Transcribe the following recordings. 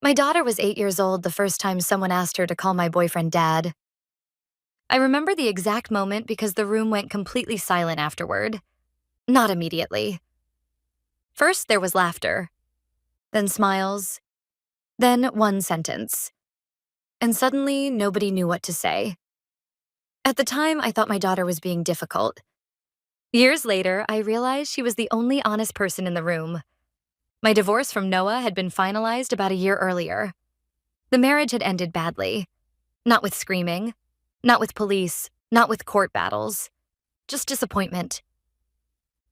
My daughter was 8 years old the first time someone asked her to call my boyfriend Dad. I remember the exact moment because the room went completely silent afterward. Not immediately. First, there was laughter, then smiles, then one sentence. And suddenly, nobody knew what to say. At the time, I thought my daughter was being difficult. Years later, I realized she was the only honest person in the room. My divorce from Noah had been finalized about a year earlier. The marriage had ended badly. Not with screaming, not with police, not with court battles. Just disappointment.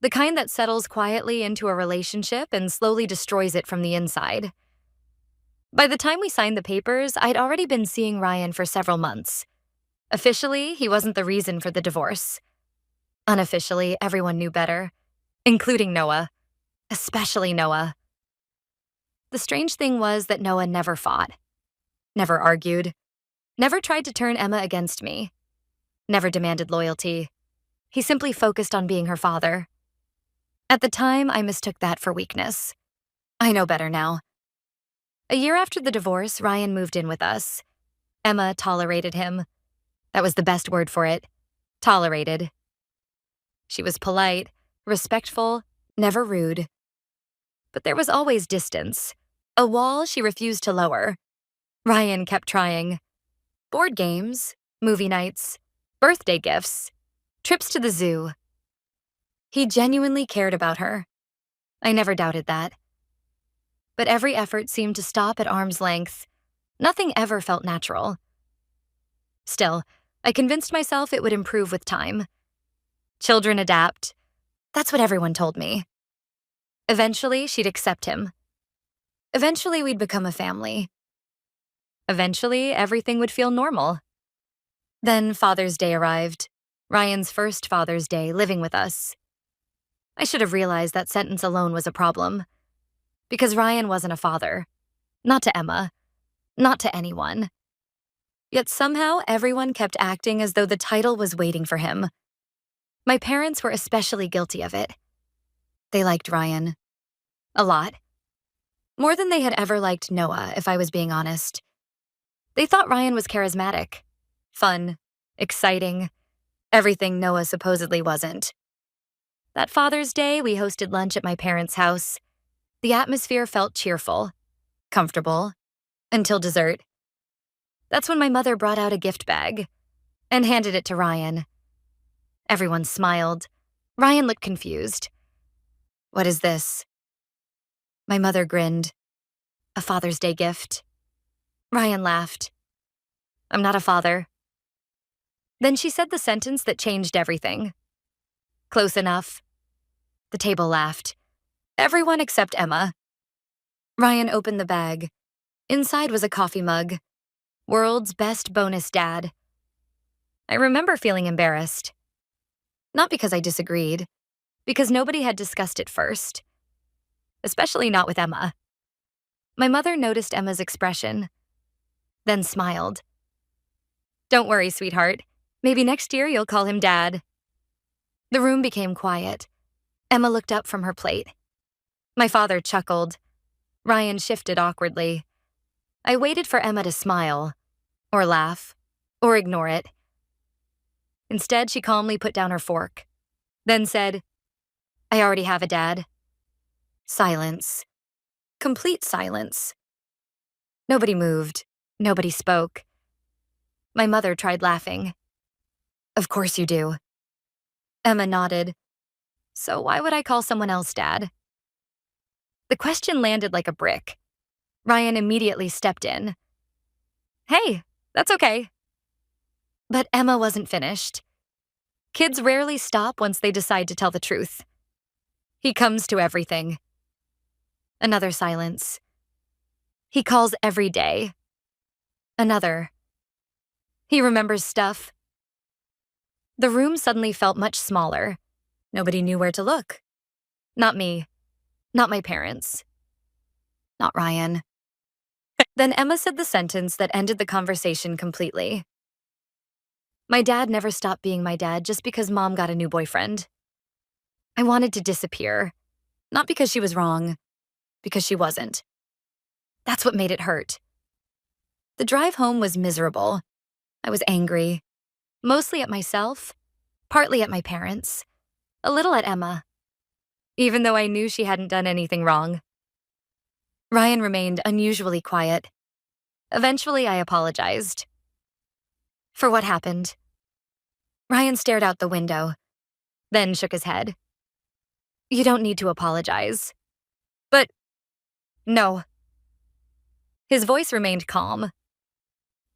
The kind that settles quietly into a relationship and slowly destroys it from the inside. By the time we signed the papers, I'd already been seeing Ryan for several months. Officially, he wasn't the reason for the divorce. Unofficially, everyone knew better, including Noah, especially Noah. The strange thing was that Noah never fought, never argued, never tried to turn Emma against me, never demanded loyalty. He simply focused on being her father. At the time, I mistook that for weakness. I know better now. A year after the divorce, Ryan moved in with us. Emma tolerated him. That was the best word for it. Tolerated. She was polite, respectful, never rude. But there was always distance. A wall she refused to lower. Ryan kept trying. Board games, movie nights, birthday gifts, trips to the zoo. He genuinely cared about her. I never doubted that. But every effort seemed to stop at arm's length. Nothing ever felt natural. Still, I convinced myself it would improve with time. Children adapt. That's what everyone told me. Eventually, she'd accept him. Eventually, we'd become a family. Eventually, everything would feel normal. Then Father's Day arrived. Ryan's first Father's Day living with us. I should have realized that sentence alone was a problem. Because Ryan wasn't a father. Not to Emma. Not to anyone. Yet somehow everyone kept acting as though the title was waiting for him. My parents were especially guilty of it. They liked Ryan. A lot. More than they had ever liked Noah, if I was being honest. They thought Ryan was charismatic, fun, exciting, everything Noah supposedly wasn't. That Father's Day, we hosted lunch at my parents' house. The atmosphere felt cheerful, comfortable, until dessert. That's when my mother brought out a gift bag and handed it to Ryan. Everyone smiled. Ryan looked confused. "What is this?" My mother grinned. "A Father's Day gift." Ryan laughed. "I'm not a father." Then she said the sentence that changed everything. "Close enough." The table laughed. Everyone except Emma. Ryan opened the bag. Inside was a coffee mug. World's best bonus dad. I remember feeling embarrassed. Not because I disagreed, because nobody had discussed it first. Especially not with Emma. My mother noticed Emma's expression, then smiled. "Don't worry, sweetheart. Maybe next year you'll call him Dad." The room became quiet. Emma looked up from her plate. My father chuckled. Ryan shifted awkwardly. I waited for Emma to smile, or laugh, or ignore it. Instead, she calmly put down her fork, then said, "I already have a dad." Silence. Complete silence. Nobody moved. Nobody spoke. My mother tried laughing. "Of course you do." Emma nodded. "So why would I call someone else Dad?" The question landed like a brick. Ryan immediately stepped in. "Hey, that's okay." But Emma wasn't finished. Kids rarely stop once they decide to tell the truth. "He comes to everything." Another silence. "He calls every day." Another. "He remembers stuff." The room suddenly felt much smaller. Nobody knew where to look. Not me. Not my parents. Not Ryan. Then Emma said the sentence that ended the conversation completely. "My dad never stopped being my dad just because Mom got a new boyfriend." I wanted to disappear. Not because she was wrong, because she wasn't. That's what made it hurt. The drive home was miserable. I was angry, mostly at myself, partly at my parents, a little at Emma, even though I knew she hadn't done anything wrong. Ryan remained unusually quiet. Eventually, I apologized. For what happened. Ryan stared out the window, then shook his head. You don't need to apologize. But, no. His voice remained calm.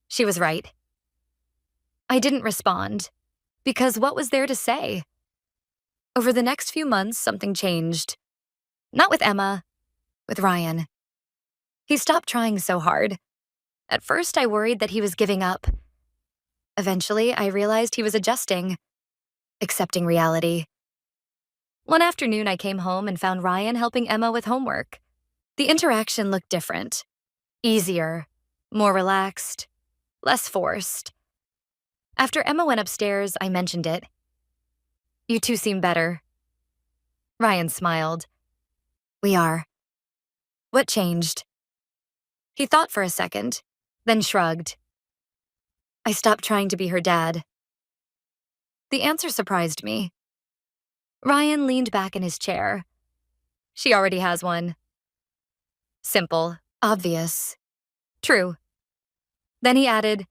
She was right. I didn't respond, because what was there to say? Over the next few months, something changed. Not with Emma, with Ryan. He stopped trying so hard. At first, I worried that he was giving up. Eventually, I realized he was adjusting, accepting reality. One afternoon, I came home and found Ryan helping Emma with homework. The interaction looked different, easier, more relaxed, less forced. After Emma went upstairs, I mentioned it. You two seem better. Ryan smiled. We are. What changed? He thought for a second, then shrugged. I stopped trying to be her dad. The answer surprised me. Ryan leaned back in his chair. She already has one. Simple, obvious, true. Then he added,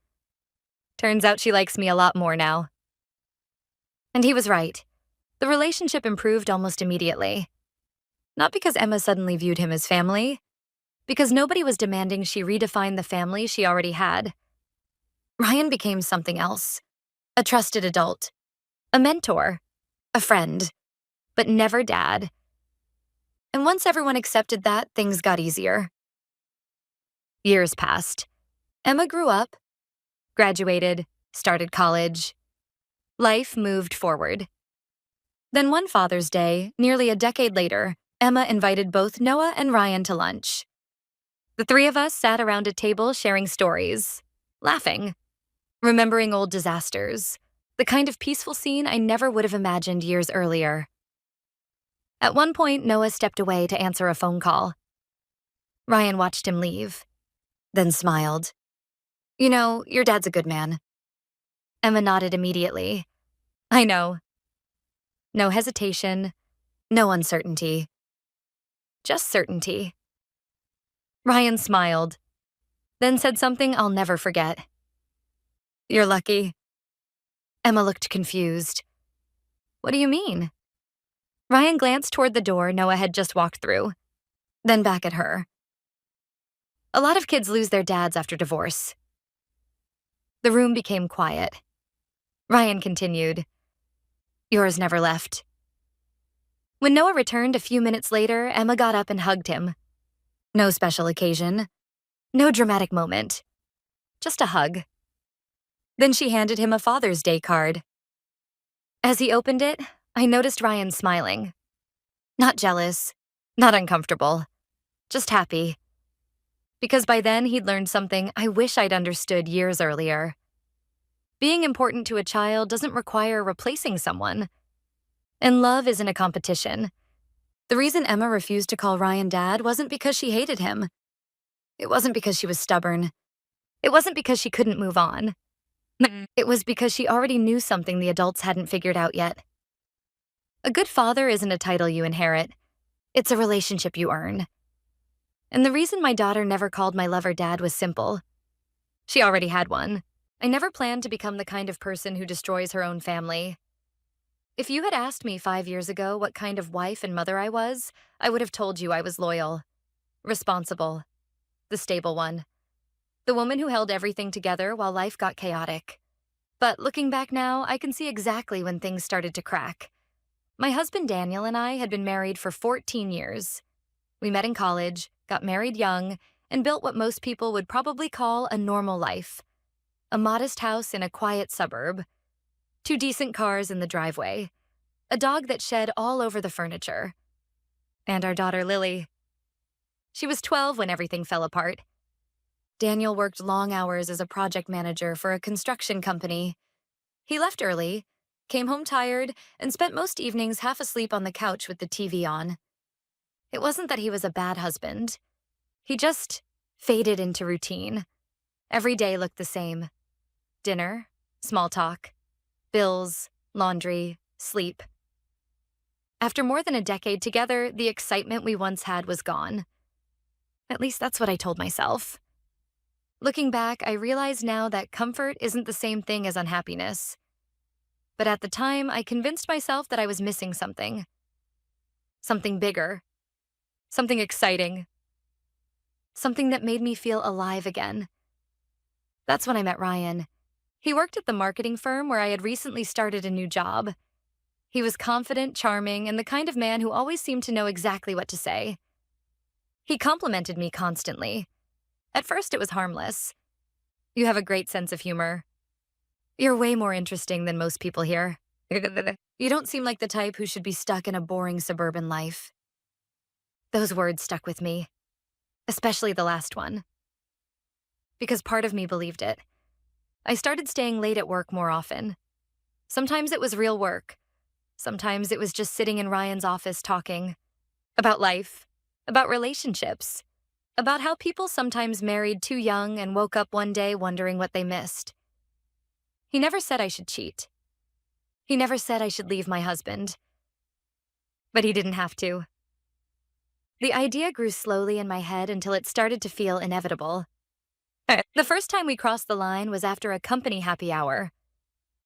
turns out she likes me a lot more now. And he was right. The relationship improved almost immediately. Not because Emma suddenly viewed him as family, because nobody was demanding she redefine the family she already had. Ryan became something else. A trusted adult. A mentor. A friend. But never dad. And once everyone accepted that, things got easier. Years passed. Emma grew up, graduated, started college. Life moved forward. Then one Father's Day, nearly a decade later, Emma invited both Noah and Ryan to lunch. The three of us sat around a table sharing stories, laughing, remembering old disasters, the kind of peaceful scene I never would have imagined years earlier. At one point, Noah stepped away to answer a phone call. Ryan watched him leave, then smiled. You know, your dad's a good man. Emma nodded immediately. I know. No hesitation, no uncertainty. Just certainty. Ryan smiled, then said something I'll never forget. You're lucky. Emma looked confused. What do you mean? Ryan glanced toward the door Noah had just walked through, then back at her. A lot of kids lose their dads after divorce. The room became quiet. Ryan continued. Yours never left. When Noah returned a few minutes later, Emma got up and hugged him. No special occasion. No dramatic moment. Just a hug. Then she handed him a Father's Day card. As he opened it, I noticed Ryan smiling. Not jealous, not uncomfortable, just happy. Because by then he'd learned something I wish I'd understood years earlier. Being important to a child doesn't require replacing someone. And love isn't a competition. The reason Emma refused to call Ryan dad wasn't because she hated him. It wasn't because she was stubborn. It wasn't because she couldn't move on. It was because she already knew something the adults hadn't figured out yet. A good father isn't a title you inherit. It's a relationship you earn. And the reason my daughter never called my lover dad was simple. She already had one. I never planned to become the kind of person who destroys her own family. If you had asked me 5 years ago what kind of wife and mother I was, I would have told you I was loyal, responsible, the stable one, the woman who held everything together while life got chaotic. But looking back now, I can see exactly when things started to crack. My husband Daniel and I had been married for 14 years. We met in college, got married young, and built what most people would probably call a normal life. A modest house in a quiet suburb, 2 decent cars in the driveway, a dog that shed all over the furniture, and our daughter Lily. She was 12 when everything fell apart. Daniel worked long hours as a project manager for a construction company. He left early, came home tired, and spent most evenings half asleep on the couch with the TV on. It wasn't that he was a bad husband. He just faded into routine. Every day looked the same: dinner, small talk, bills, laundry, sleep. After more than a decade together, the excitement we once had was gone. At least that's what I told myself. Looking back, I realize now that comfort isn't the same thing as unhappiness. But at the time, I convinced myself that I was missing something. Something bigger. Something exciting. Something that made me feel alive again. That's when I met Ryan. He worked at the marketing firm where I had recently started a new job. He was confident, charming, and the kind of man who always seemed to know exactly what to say. He complimented me constantly. At first, it was harmless. "You have a great sense of humor. You're way more interesting than most people here. You don't seem like the type who should be stuck in a boring suburban life." Those words stuck with me, especially the last one, because part of me believed it. I started staying late at work more often. Sometimes it was real work. Sometimes it was just sitting in Ryan's office talking about life, about relationships, about how people sometimes married too young and woke up one day wondering what they missed. He never said I should cheat. He never said I should leave my husband. But he didn't have to. The idea grew slowly in my head until it started to feel inevitable. The first time we crossed the line was after a company happy hour.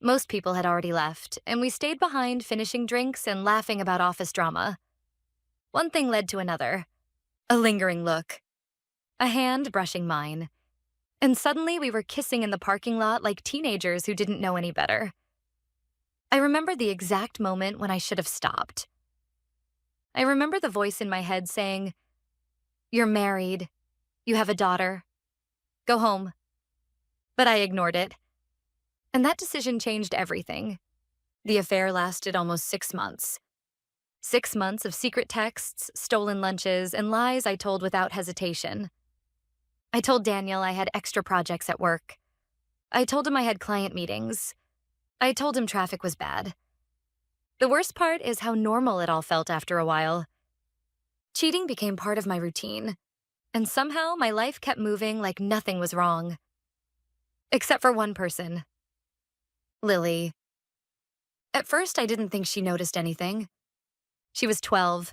Most people had already left, and we stayed behind finishing drinks and laughing about office drama. One thing led to another. A lingering look. A hand brushing mine. And suddenly we were kissing in the parking lot like teenagers who didn't know any better. I remember the exact moment when I should have stopped. I remember the voice in my head saying, "You're married. You have a daughter. Go home." But I ignored it. And that decision changed everything. The affair lasted almost 6 months. 6 months of secret texts, stolen lunches, and lies I told without hesitation. I told Daniel I had extra projects at work. I told him I had client meetings. I told him traffic was bad. The worst part is how normal it all felt after a while. Cheating became part of my routine, and somehow my life kept moving like nothing was wrong. Except for one person. Lily. At first, I didn't think she noticed anything. She was 12.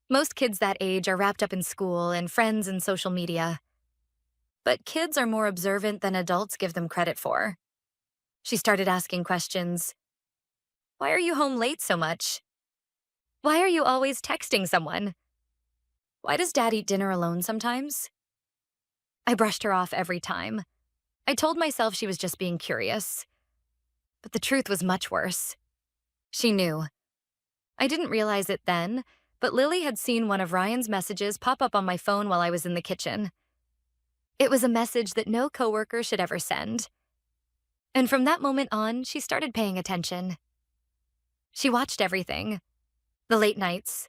Most kids that age are wrapped up in school and friends and social media. But kids are more observant than adults give them credit for. She started asking questions. "Why are you home late so much? Why are you always texting someone? Why does Dad eat dinner alone sometimes?" I brushed her off every time. I told myself she was just being curious. But the truth was much worse. She knew. I didn't realize it then, but Lily had seen one of Ryan's messages pop up on my phone while I was in the kitchen. It was a message that no coworker should ever send. And from that moment on, she started paying attention. She watched everything. The late nights.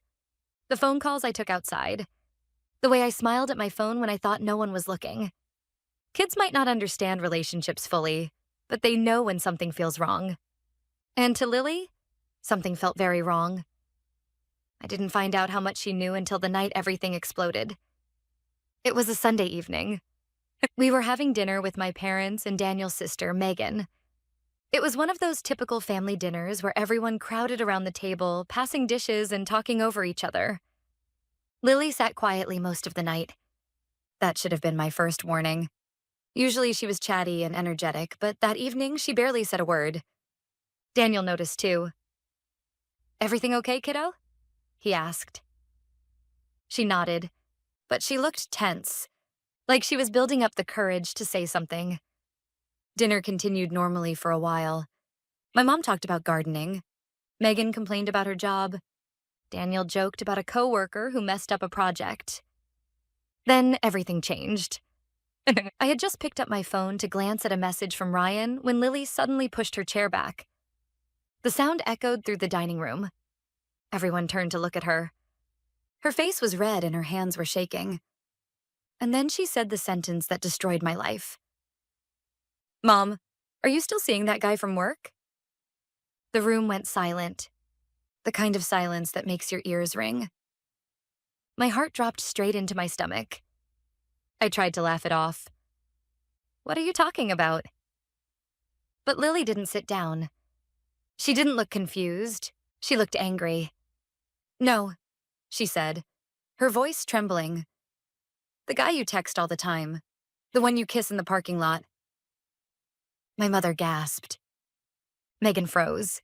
The phone calls I took outside. The way I smiled at my phone when I thought no one was looking. Kids might not understand relationships fully, but they know when something feels wrong. And to Lily, something felt very wrong. I didn't find out how much she knew until the night everything exploded. It was a Sunday evening. We were having dinner with my parents and Daniel's sister, Megan. It was one of those typical family dinners where everyone crowded around the table, passing dishes and talking over each other. Lily sat quietly most of the night. That should have been my first warning. Usually she was chatty and energetic, but that evening she barely said a word. Daniel noticed too. "Everything okay, kiddo?" he asked. She nodded, but she looked tense, like she was building up the courage to say something. Dinner continued normally for a while. My mom talked about gardening. Megan complained about her job. Daniel joked about a coworker who messed up a project. Then everything changed. I had just picked up my phone to glance at a message from Ryan when Lily suddenly pushed her chair back. The sound echoed through the dining room. Everyone turned to look at her. Her face was red and her hands were shaking. And then she said the sentence that destroyed my life. "Mom, are you still seeing that guy from work?" The room went silent. The kind of silence that makes your ears ring. My heart dropped straight into my stomach. I tried to laugh it off. What are you talking about? But Lily didn't sit down. She didn't look confused. She looked angry. No, she said, her voice trembling. The guy you text all the time. The one you kiss in the parking lot. My mother gasped. Megan froze.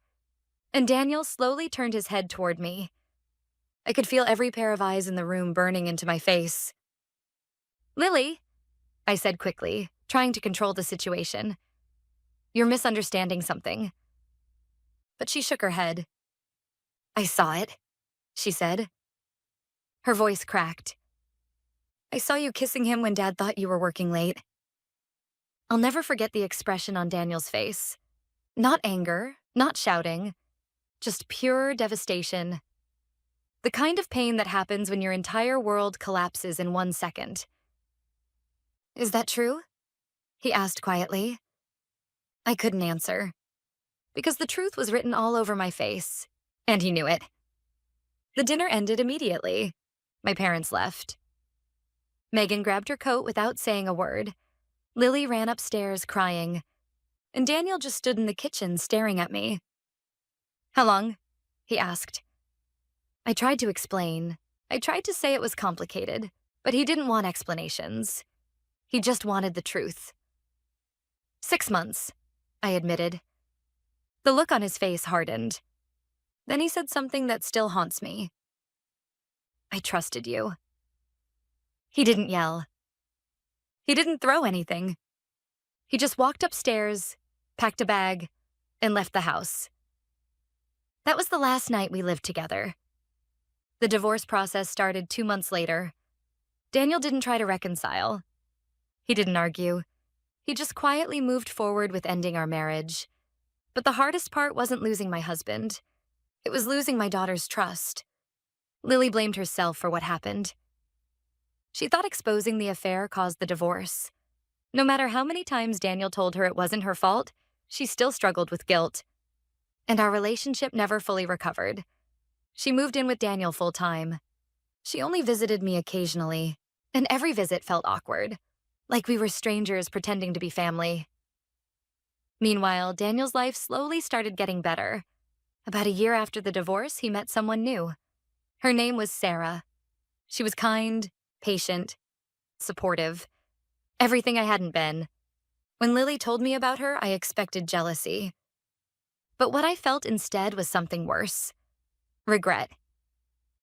And Daniel slowly turned his head toward me. I could feel every pair of eyes in the room burning into my face. Lily, I said quickly, trying to control the situation. You're misunderstanding something. But she shook her head. I saw it, she said. Her voice cracked. I saw you kissing him when Dad thought you were working late. I'll never forget the expression on Daniel's face. Not anger, not shouting, just pure devastation. The kind of pain that happens when your entire world collapses in 1 second. Is that true? He asked quietly. I couldn't answer, because the truth was written all over my face, and he knew it. The dinner ended immediately. My parents left. Megan grabbed her coat without saying a word. Lily ran upstairs crying, and Daniel just stood in the kitchen staring at me. How long? He asked. I tried to explain. I tried to say it was complicated, but he didn't want explanations. He just wanted the truth. 6 months, I admitted. The look on his face hardened. Then he said something that still haunts me. I trusted you. He didn't yell. He didn't throw anything. He just walked upstairs, packed a bag, and left the house. That was the last night we lived together. The divorce process started 2 months later. Daniel didn't try to reconcile. He didn't argue. He just quietly moved forward with ending our marriage. But the hardest part wasn't losing my husband. It was losing my daughter's trust. Lily blamed herself for what happened. She thought exposing the affair caused the divorce. No matter how many times Daniel told her it wasn't her fault, she still struggled with guilt. And our relationship never fully recovered. She moved in with Daniel full-time. She only visited me occasionally, and every visit felt awkward, like we were strangers pretending to be family. Meanwhile, Daniel's life slowly started getting better. About a year after the divorce, he met someone new. Her name was Sarah. She was kind, patient, supportive. Everything I hadn't been. When Lily told me about her, I expected jealousy. But what I felt instead was something worse. Regret.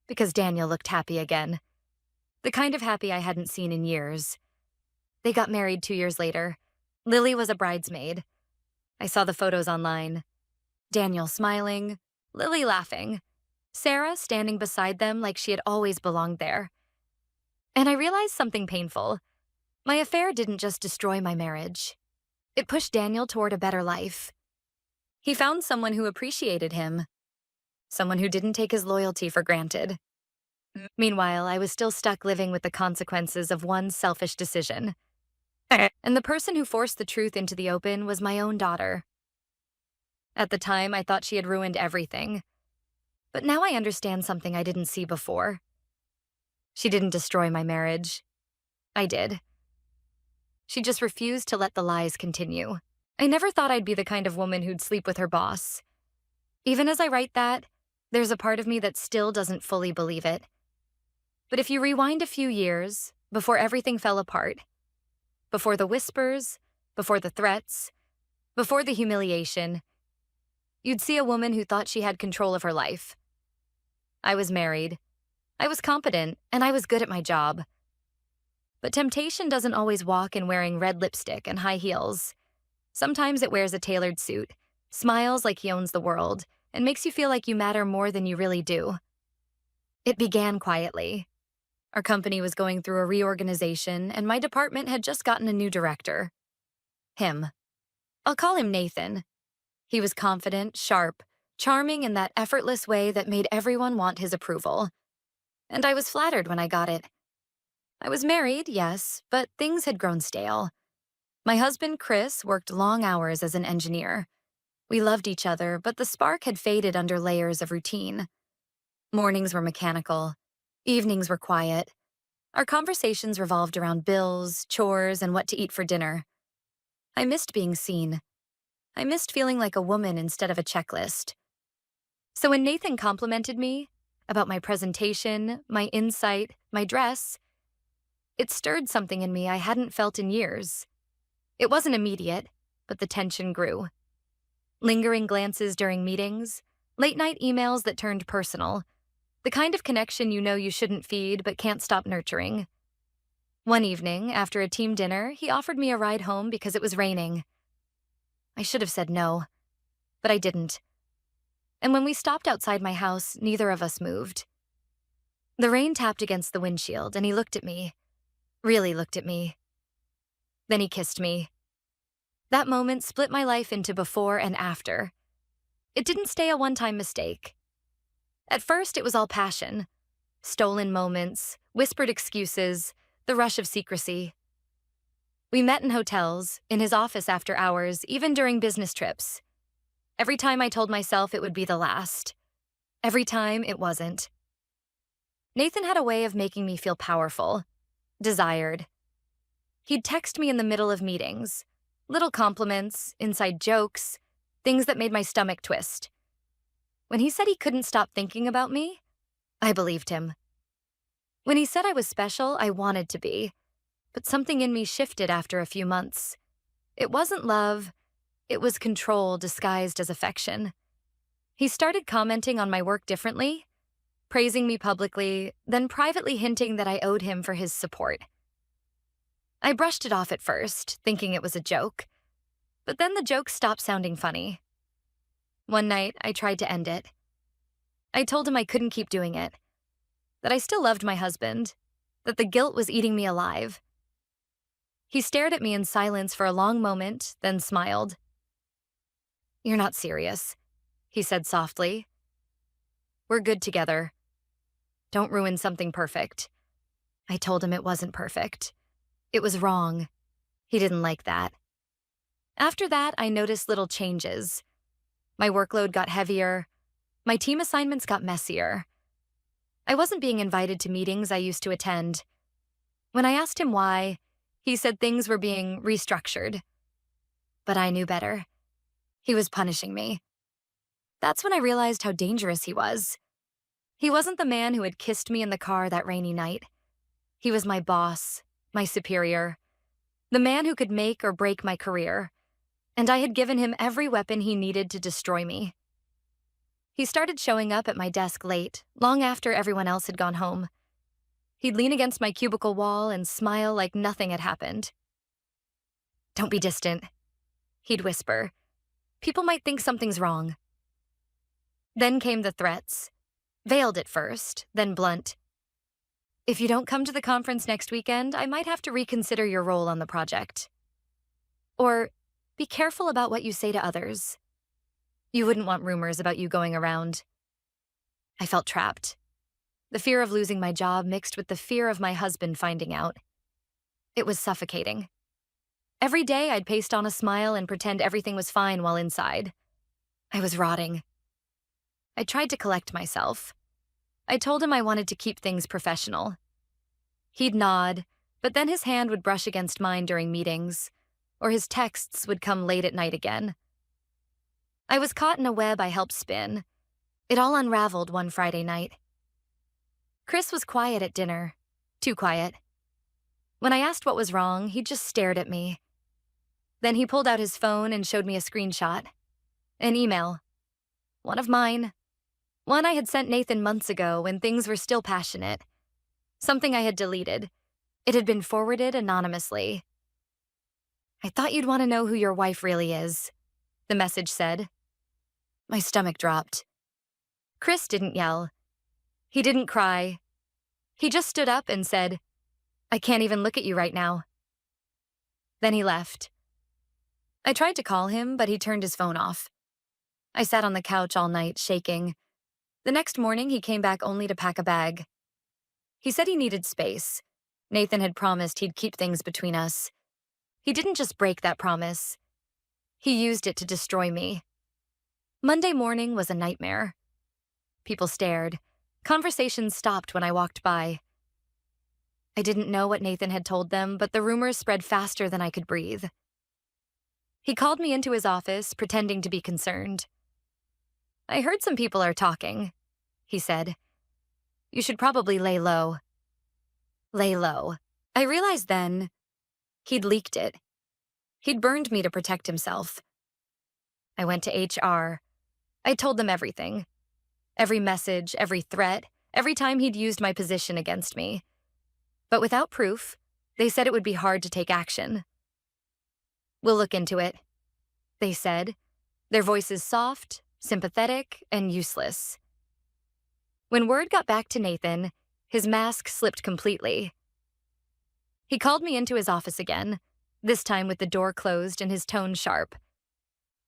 Because Daniel looked happy again. The kind of happy I hadn't seen in years. They got married 2 years later. Lily was a bridesmaid. I saw the photos online. Daniel smiling, Lily laughing, Sarah standing beside them like she had always belonged there. And I realized something painful. My affair didn't just destroy my marriage. It pushed Daniel toward a better life. He found someone who appreciated him. Someone who didn't take his loyalty for granted. Meanwhile, I was still stuck living with the consequences of one selfish decision. And the person who forced the truth into the open was my own daughter. At the time, I thought she had ruined everything. But now I understand something I didn't see before. She didn't destroy my marriage. I did. She just refused to let the lies continue. I never thought I'd be the kind of woman who'd sleep with her boss. Even as I write that, there's a part of me that still doesn't fully believe it. But if you rewind a few years, before everything fell apart, before the whispers, before the threats, before the humiliation, you'd see a woman who thought she had control of her life. I was married. I was competent, and I was good at my job. But temptation doesn't always walk in wearing red lipstick and high heels. Sometimes it wears a tailored suit, smiles like he owns the world, and makes you feel like you matter more than you really do. It began quietly. Our company was going through a reorganization, and my department had just gotten a new director. Him. I'll call him Nathan. He was confident, sharp, charming in that effortless way that made everyone want his approval. And I was flattered when I got it. I was married, yes, but things had grown stale. My husband, Chris, worked long hours as an engineer. We loved each other, but the spark had faded under layers of routine. Mornings were mechanical. Evenings were quiet. Our conversations revolved around bills, chores, and what to eat for dinner. I missed being seen. I missed feeling like a woman instead of a checklist. So when Nathan complimented me about my presentation, my insight, my dress, it stirred something in me I hadn't felt in years. It wasn't immediate, but the tension grew. Lingering glances during meetings, late-night emails that turned personal, the kind of connection you know you shouldn't feed but can't stop nurturing. One evening, after a team dinner, he offered me a ride home because it was raining. I should have said no, but I didn't. And when we stopped outside my house, neither of us moved. The rain tapped against the windshield, and he looked at me. Really looked at me. Then he kissed me. That moment split my life into before and after. It didn't stay a one-time mistake. At first, it was all passion. Stolen moments, whispered excuses, the rush of secrecy. We met in hotels, in his office after hours, even during business trips. Every time I told myself it would be the last. Every time it wasn't. Nathan had a way of making me feel powerful, desired. He'd text me in the middle of meetings, little compliments, inside jokes, things that made my stomach twist. When he said he couldn't stop thinking about me, I believed him. When he said I was special, I wanted to be, but something in me shifted after a few months. It wasn't love, it was control disguised as affection. He started commenting on my work differently, praising me publicly, then privately hinting that I owed him for his support. I brushed it off at first, thinking it was a joke, but then the joke stopped sounding funny. One night, I tried to end it. I told him I couldn't keep doing it, that I still loved my husband, that the guilt was eating me alive. He stared at me in silence for a long moment, then smiled. "You're not serious," he said softly. "We're good together. Don't ruin something perfect." I told him it wasn't perfect. It was wrong. He didn't like that. After that, I noticed little changes. My workload got heavier. My team assignments got messier. I wasn't being invited to meetings I used to attend. When I asked him why, he said things were being restructured. But I knew better. He was punishing me. That's when I realized how dangerous he was. He wasn't the man who had kissed me in the car that rainy night. He was my boss, my superior, the man who could make or break my career, and I had given him every weapon he needed to destroy me. He started showing up at my desk late, long after everyone else had gone home. He'd lean against my cubicle wall and smile like nothing had happened. "Don't be distant," he'd whisper. "People might think something's wrong." Then came the threats, veiled at first, then blunt. "If you don't come to the conference next weekend, I might have to reconsider your role on the project." Or, "Be careful about what you say to others. You wouldn't want rumors about you going around." I felt trapped. The fear of losing my job mixed with the fear of my husband finding out. It was suffocating. Every day I'd paste on a smile and pretend everything was fine while inside. I was rotting. I tried to collect myself. I told him I wanted to keep things professional. He'd nod, but then his hand would brush against mine during meetings, or his texts would come late at night again. I was caught in a web I helped spin. It all unraveled one Friday night. Chris was quiet at dinner, too quiet. When I asked what was wrong, he just stared at me. Then he pulled out his phone and showed me a screenshot. An email. One of mine. One I had sent Nathan months ago when things were still passionate. Something I had deleted. It had been forwarded anonymously. "I thought you'd want to know who your wife really is," the message said. My stomach dropped. Chris didn't yell. He didn't cry. He just stood up and said, "I can't even look at you right now." Then he left. I tried to call him, but he turned his phone off. I sat on the couch all night, shaking. The next morning, he came back only to pack a bag. He said he needed space. Nathan had promised he'd keep things between us. He didn't just break that promise. He used it to destroy me. Monday morning was a nightmare. People stared. Conversations stopped when I walked by. I didn't know what Nathan had told them, but the rumors spread faster than I could breathe. He called me into his office, pretending to be concerned. "I heard some people are talking," he said. "You should probably lay low." Lay low. I realized then he'd leaked it. He'd burned me to protect himself. I went to HR. I told them everything. Every message, every threat, every time he'd used my position against me. But without proof, they said it would be hard to take action. "We'll look into it," they said, their voices soft, sympathetic, and useless. When word got back to Nathan, his mask slipped completely. He called me into his office again, this time with the door closed and his tone sharp.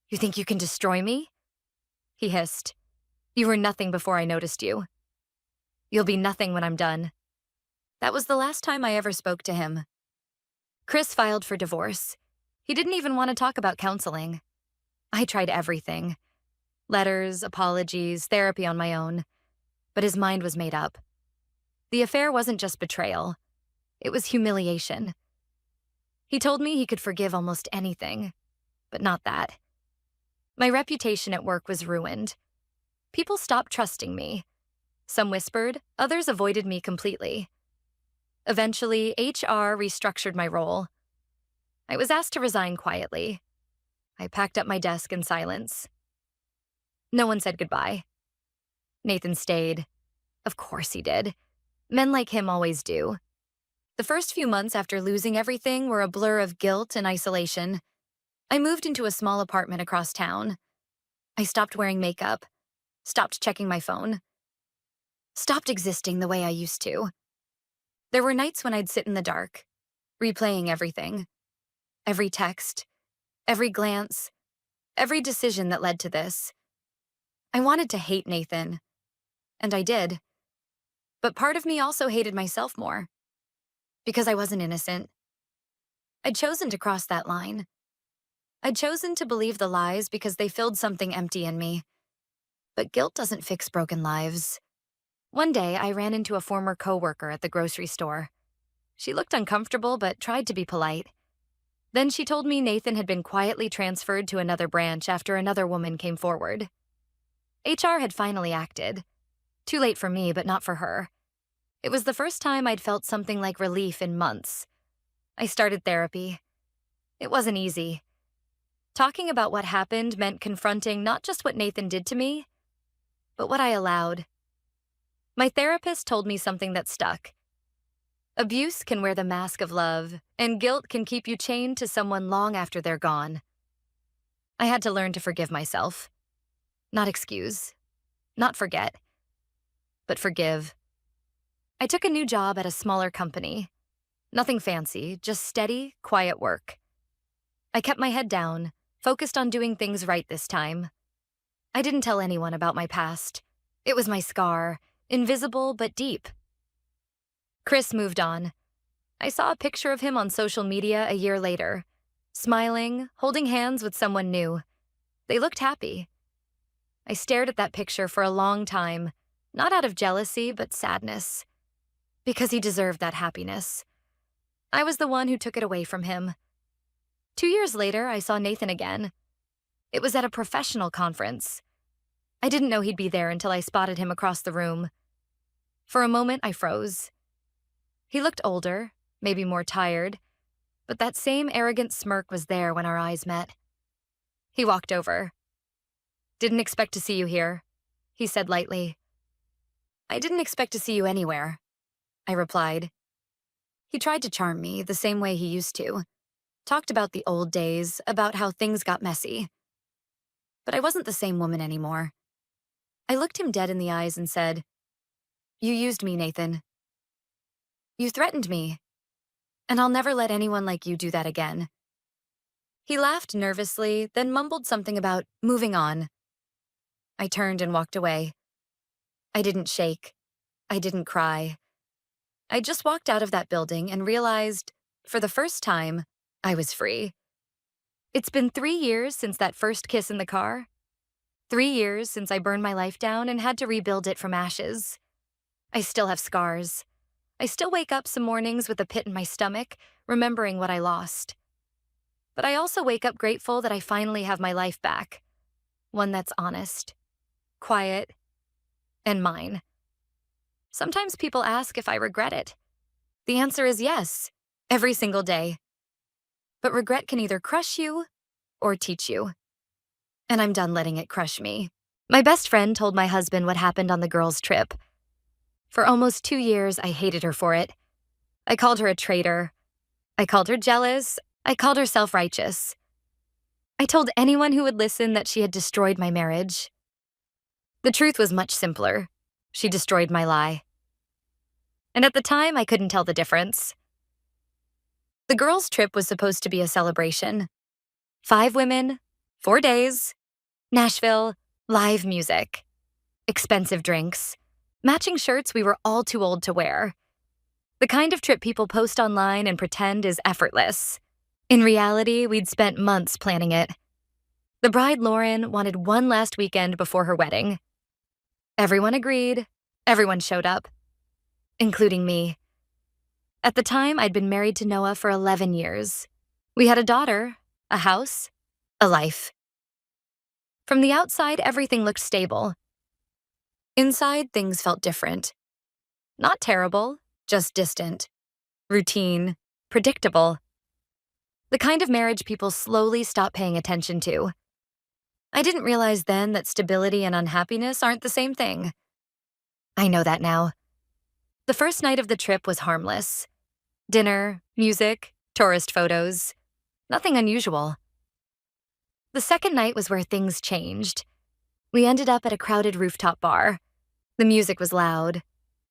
"You think you can destroy me?" he hissed. "You were nothing before I noticed you. You'll be nothing when I'm done." That was the last time I ever spoke to him. Chris filed for divorce. He didn't even want to talk about counseling. I tried everything. Letters, apologies, therapy on my own. But his mind was made up. The affair wasn't just betrayal. It was humiliation. He told me he could forgive almost anything, but not that. My reputation at work was ruined. People stopped trusting me. Some whispered, others avoided me completely. Eventually, HR restructured my role. I was asked to resign quietly. I packed up my desk in silence. No one said goodbye. Nathan stayed. Of course he did. Men like him always do. The first few months after losing everything were a blur of guilt and isolation. I moved into a small apartment across town. I stopped wearing makeup, stopped checking my phone, stopped existing the way I used to. There were nights when I'd sit in the dark, replaying everything. Every text, every glance, every decision that led to this. I wanted to hate Nathan, and I did. But part of me also hated myself more, because I wasn't innocent. I'd chosen to cross that line. I'd chosen to believe the lies because they filled something empty in me. But guilt doesn't fix broken lives. One day, I ran into a former coworker at the grocery store. She looked uncomfortable but tried to be polite. Then she told me Nathan had been quietly transferred to another branch after another woman came forward. HR had finally acted. Too late for me, but not for her. It was the first time I'd felt something like relief in months. I started therapy. It wasn't easy. Talking about what happened meant confronting not just what Nathan did to me, but what I allowed. My therapist told me something that stuck. Abuse can wear the mask of love, and guilt can keep you chained to someone long after they're gone. I had to learn to forgive myself. Not excuse, not forget, but forgive. I took a new job at a smaller company. Nothing fancy, just steady, quiet work. I kept my head down, focused on doing things right this time. I didn't tell anyone about my past. It was my scar, invisible but deep. Chris moved on. I saw a picture of him on social media a year later, smiling, holding hands with someone new. They looked happy. I stared at that picture for a long time, not out of jealousy, but sadness. Because he deserved that happiness. I was the one who took it away from him. 2 years later, I saw Nathan again. It was at a professional conference. I didn't know he'd be there until I spotted him across the room. For a moment, I froze. He looked older, maybe more tired, but that same arrogant smirk was there when our eyes met. He walked over. "Didn't expect to see you here," he said lightly. "I didn't expect to see you anywhere," I replied. He tried to charm me the same way he used to. Talked about the old days, about how things got messy. But I wasn't the same woman anymore. I looked him dead in the eyes and said, "You used me, Nathan. You threatened me, and I'll never let anyone like you do that again." He laughed nervously, then mumbled something about moving on. I turned and walked away. I didn't shake. I didn't cry. I just walked out of that building and realized, for the first time, I was free. It's been 3 years since that first kiss in the car. 3 years since I burned my life down and had to rebuild it from ashes. I still have scars. I still wake up some mornings with a pit in my stomach, remembering what I lost. But I also wake up grateful that I finally have my life back. One that's honest, quiet, and mine. Sometimes people ask if I regret it. The answer is yes, every single day. But regret can either crush you or teach you. And I'm done letting it crush me. My best friend told my husband what happened on the girls' trip. For almost 2 years, I hated her for it. I called her a traitor. I called her jealous. I called her self-righteous. I told anyone who would listen that she had destroyed my marriage. The truth was much simpler. She destroyed my lie. And at the time, I couldn't tell the difference. The girls' trip was supposed to be a celebration. 5 women, 4 days, Nashville, live music, expensive drinks, matching shirts we were all too old to wear. The kind of trip people post online and pretend is effortless. In reality, we'd spent months planning it. The bride, Lauren, wanted one last weekend before her wedding. Everyone agreed. Everyone showed up, including me. At the time, I'd been married to Noah for 11 years. We had a daughter, a house, a life. From the outside, everything looked stable. Inside, things felt different. Not terrible, just distant. Routine, predictable. The kind of marriage people slowly stop paying attention to. I didn't realize then that stability and unhappiness aren't the same thing. I know that now. The first night of the trip was harmless. Dinner, music, tourist photos. Nothing unusual. The second night was where things changed. We ended up at a crowded rooftop bar. The music was loud.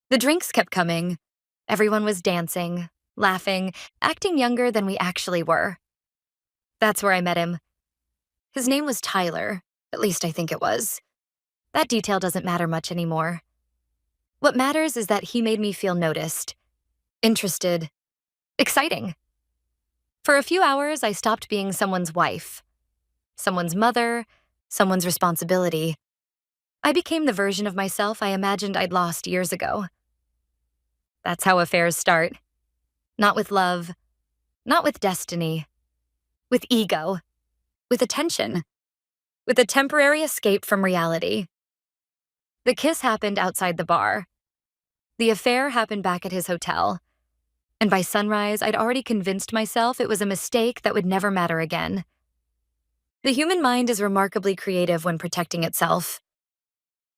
The drinks kept coming. Everyone was dancing, laughing, acting younger than we actually were. That's where I met him. His name was Tyler, at least I think it was. That detail doesn't matter much anymore. What matters is that he made me feel noticed, interested, exciting. For a few hours, I stopped being someone's wife, someone's mother, someone's responsibility. I became the version of myself I imagined I'd lost years ago. That's how affairs start. Not with love, not with destiny, with ego, with attention, with a temporary escape from reality. The kiss happened outside the bar. The affair happened back at his hotel. And by sunrise, I'd already convinced myself it was a mistake that would never matter again. The human mind is remarkably creative when protecting itself.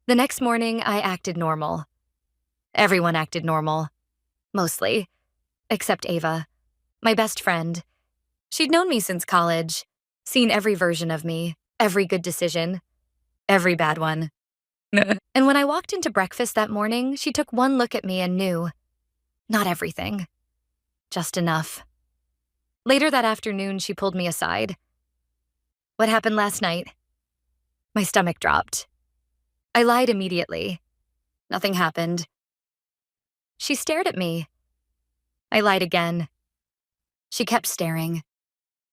The next morning, I acted normal. Everyone acted normal. Mostly. Except Ava, my best friend. She'd known me since college, seen every version of me, every good decision, every bad one. And when I walked into breakfast that morning, she took one look at me and knew. Not everything. Just enough. Later that afternoon, she pulled me aside. What happened last night? My stomach dropped. I lied immediately. Nothing happened. She stared at me. I lied again. She kept staring.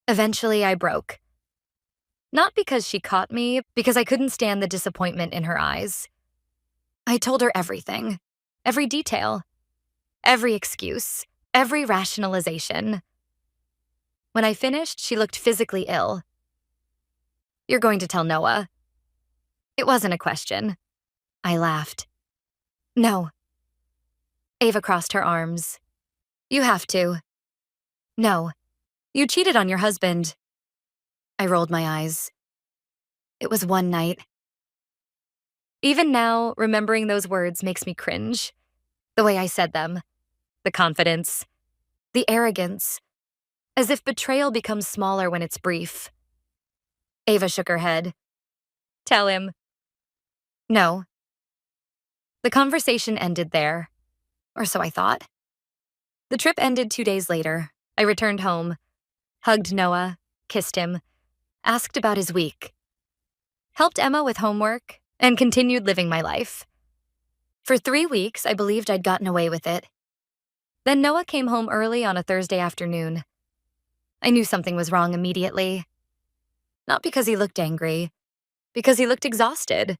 Eventually, I broke. Not because she caught me, because I couldn't stand the disappointment in her eyes. I told her everything, every detail, every excuse, every rationalization. When I finished, she looked physically ill. You're going to tell Noah? It wasn't a question. I laughed. No. Ava crossed her arms. You have to. No. You cheated on your husband. I rolled my eyes. It was one night. Even now, remembering those words makes me cringe. The way I said them. The confidence. The arrogance. As if betrayal becomes smaller when it's brief. Ava shook her head. Tell him. No. The conversation ended there. Or so I thought. The trip ended 2 days later. I returned home, hugged Noah, kissed him, asked about his week, helped Emma with homework, and continued living my life. For 3 weeks, I believed I'd gotten away with it. Then Noah came home early on a Thursday afternoon. I knew something was wrong immediately. Not because he looked angry, because he looked exhausted.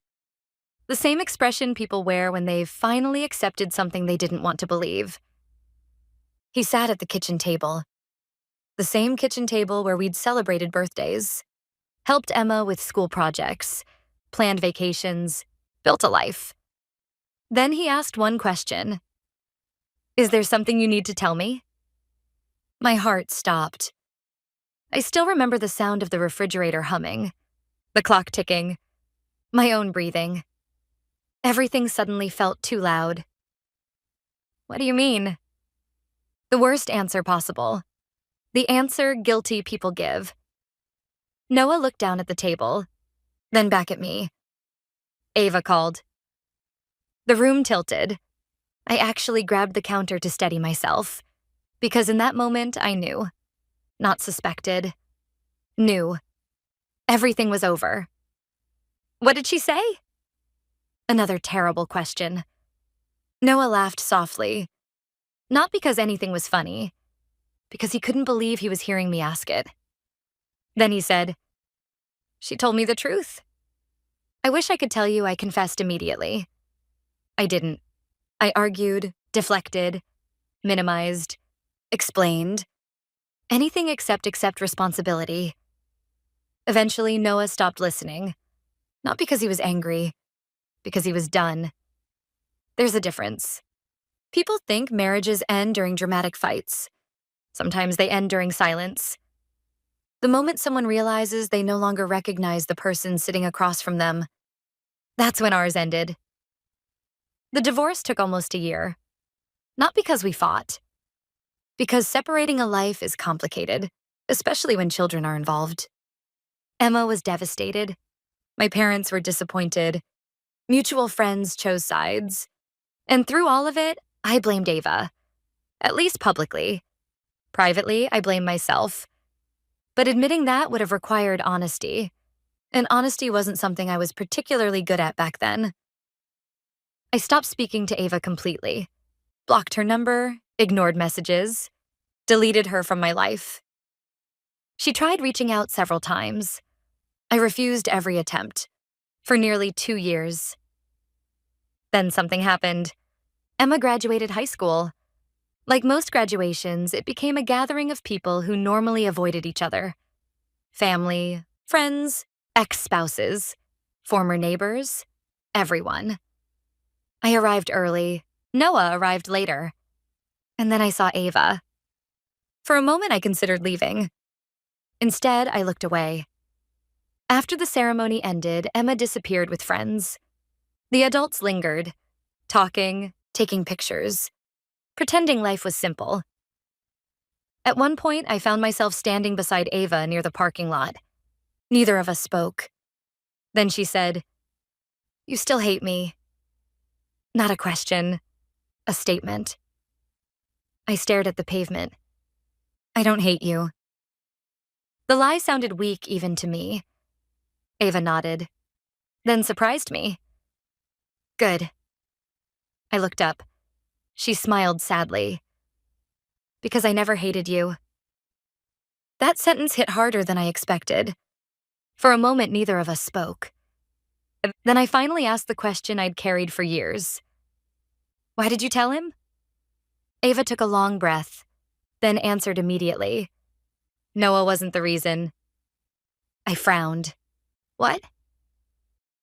The same expression people wear when they've finally accepted something they didn't want to believe. He sat at the kitchen table, the same kitchen table where we'd celebrated birthdays, helped Emma with school projects, planned vacations, built a life. Then he asked one question. Is there something you need to tell me? My heart stopped. I still remember the sound of the refrigerator humming, the clock ticking, my own breathing. Everything suddenly felt too loud. What do you mean? The worst answer possible. The answer guilty people give. Noah looked down at the table, then back at me. Ava called. The room tilted. I actually grabbed the counter to steady myself, because in that moment I knew. Not suspected. Knew. Everything was over. What did she say? Another terrible question. Noah laughed softly. Not because anything was funny, because he couldn't believe he was hearing me ask it. Then he said, She told me the truth. I wish I could tell you I confessed immediately. I didn't. I argued, deflected, minimized, explained. Anything except accept responsibility. Eventually, Noah stopped listening. Not because he was angry, because he was done. There's a difference. People think marriages end during dramatic fights. Sometimes they end during silence. The moment someone realizes they no longer recognize the person sitting across from them, that's when ours ended. The divorce took almost a year. Not because we fought. Because separating a life is complicated, especially when children are involved. Emma was devastated. My parents were disappointed. Mutual friends chose sides. And through all of it, I blamed Ava. At least publicly. Privately, I blamed myself. But admitting that would have required honesty. And honesty wasn't something I was particularly good at back then. I stopped speaking to Ava completely. Blocked her number, ignored messages, deleted her from my life. She tried reaching out several times. I refused every attempt. For nearly 2 years. Then something happened. Emma graduated high school. Like most graduations, it became a gathering of people who normally avoided each other. Family, friends, ex-spouses, former neighbors, everyone. I arrived early. Noah arrived later. And then I saw Ava. For a moment, I considered leaving. Instead, I looked away. After the ceremony ended, Emma disappeared with friends. The adults lingered, talking, taking pictures, pretending life was simple. At one point, I found myself standing beside Ava near the parking lot. Neither of us spoke. Then she said, You still hate me. Not a question, a statement. I stared at the pavement. I don't hate you. The lie sounded weak even to me. Ava nodded, then surprised me. Good. I looked up. She smiled sadly. Because I never hated you. That sentence hit harder than I expected. For a moment, neither of us spoke. Then I finally asked the question I'd carried for years. Why did you tell him? Ava took a long breath, then answered immediately. Noah wasn't the reason. I frowned. What?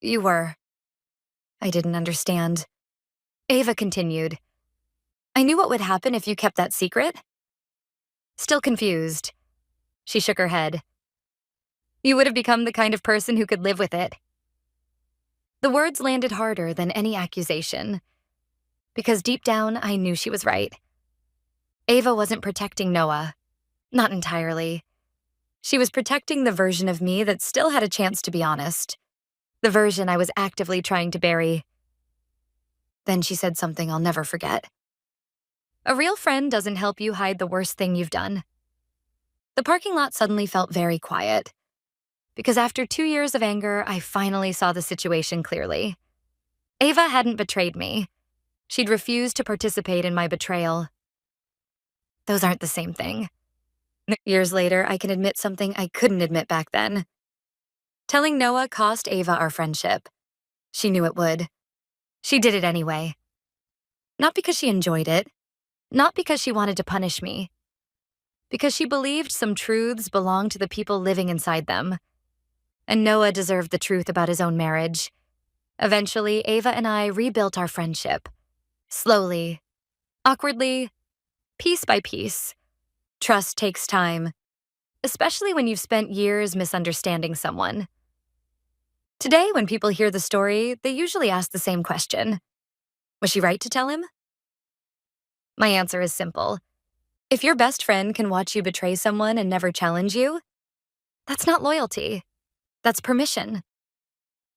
You were. I didn't understand. Ava continued. I knew what would happen if you kept that secret. Still confused. She shook her head. You would have become the kind of person who could live with it. The words landed harder than any accusation. Because deep down, I knew she was right. Ava wasn't protecting Noah. Not entirely. She was protecting the version of me that still had a chance to be honest. The version I was actively trying to bury. Then she said something I'll never forget. A real friend doesn't help you hide the worst thing you've done. The parking lot suddenly felt very quiet. Because after 2 years of anger, I finally saw the situation clearly. Ava hadn't betrayed me. She'd refused to participate in my betrayal. Those aren't the same thing. Years later, I can admit something I couldn't admit back then. Telling Noah cost Ava our friendship. She knew it would. She did it anyway. Not because she enjoyed it, Not because she wanted to punish me, because she believed some truths belonged to the people living inside them. And Noah deserved the truth about his own marriage. Eventually, Ava and I rebuilt our friendship. Slowly, awkwardly, piece by piece. Trust takes time, especially when you've spent years misunderstanding someone. Today, when people hear the story, they usually ask the same question. Was she right to tell him? My answer is simple. If your best friend can watch you betray someone and never challenge you, that's not loyalty. That's permission.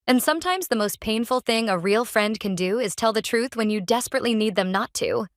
And sometimes the most painful thing a real friend can do is tell the truth when you desperately need them not to.